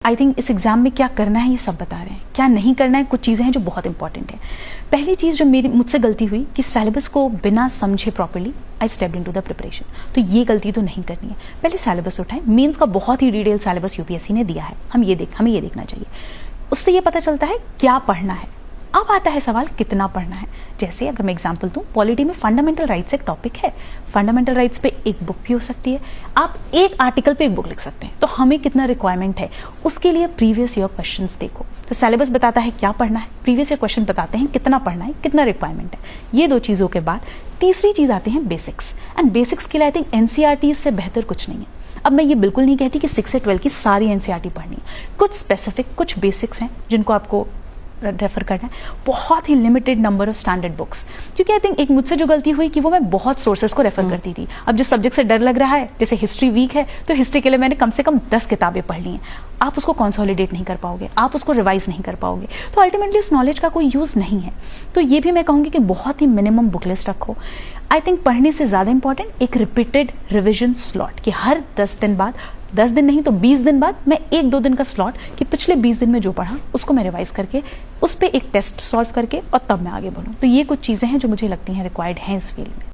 I think इस exam में क्या करना है ये सब बता रहे हैं, क्या नहीं करना है कुछ चीज़ें हैं जो बहुत इंपॉर्टेंट है। पहली चीज़ जो मुझसे गलती हुई कि सिलेबस को बिना समझे properly I stepped into the preparation, तो ये गलती तो नहीं करनी है। पहले सिलेबस उठाएं, मेंस का बहुत ही डिटेल सिलेबस यूपीएससी ने दिया है, हमें ये देखना चाहिए। उससे ये पता चलता है क्या पढ़ना है। अब आता है सवाल कितना पढ़ना है। जैसे अगर मैं एग्जांपल दूं, पॉलिटी में फंडामेंटल राइट्स एक टॉपिक है, फंडामेंटल राइट्स पे एक बुक भी हो सकती है, आप एक आर्टिकल पे एक बुक लिख सकते हैं। तो हमें कितना रिक्वायरमेंट है उसके लिए प्रीवियस ईयर क्वेश्चंस देखो। तो सिलेबस बताता है क्या पढ़ना है, प्रीवियस ईयर क्वेश्चन बताते हैं कितना पढ़ना है, कितना रिक्वायरमेंट है। ये दो चीज़ों के बाद तीसरी चीज़ आती है बेसिक्स, एंड बेसिक्स के लिए आई थिंक एनसीईआरटी से बेहतर कुछ नहीं है। अब मैं ये बिल्कुल नहीं कहती कि 6 से 12 की सारी एनसीईआरटी पढ़नी है, कुछ स्पेसिफिक कुछ बेसिक्स हैं जिनको आपको रेफर करना है, बहुत ही limited number of standard books. क्योंकि आई थिंक एक मुझसे जो गलती हुई कि वो मैं बहुत सोर्सेज को रेफर करती थी। अब जिस सब्जेक्ट से डर लग रहा है, जैसे हिस्ट्री वीक है तो हिस्ट्री के लिए मैंने कम से कम 10 किताबें पढ़ ली हैं। आप उसको कंसोलिडेट नहीं कर पाओगे, आप उसको रिवाइज नहीं कर पाओगे, तो अल्टीमेटली उस नॉलेज का कोई यूज़ नहीं है। तो ये भी मैं कहूँगी कि बहुत ही मिनिमम बुक लिस्ट रखो। आई थिंक पढ़ने से ज़्यादा इंपॉर्टेंट एक रिपीटेड रिविजन स्लॉट, कि हर 10 दिन बाद, 10 दिन नहीं तो 20 दिन बाद मैं 1-2 दिन का स्लॉट, कि पिछले 20 दिन में जो पढ़ा उसको मैं रिवाइज करके उस पर एक टेस्ट सॉल्व करके और तब मैं आगे बढ़ूँ। तो ये कुछ चीज़ें हैं जो मुझे लगती हैं रिक्वायर्ड हैं इस फील्ड में।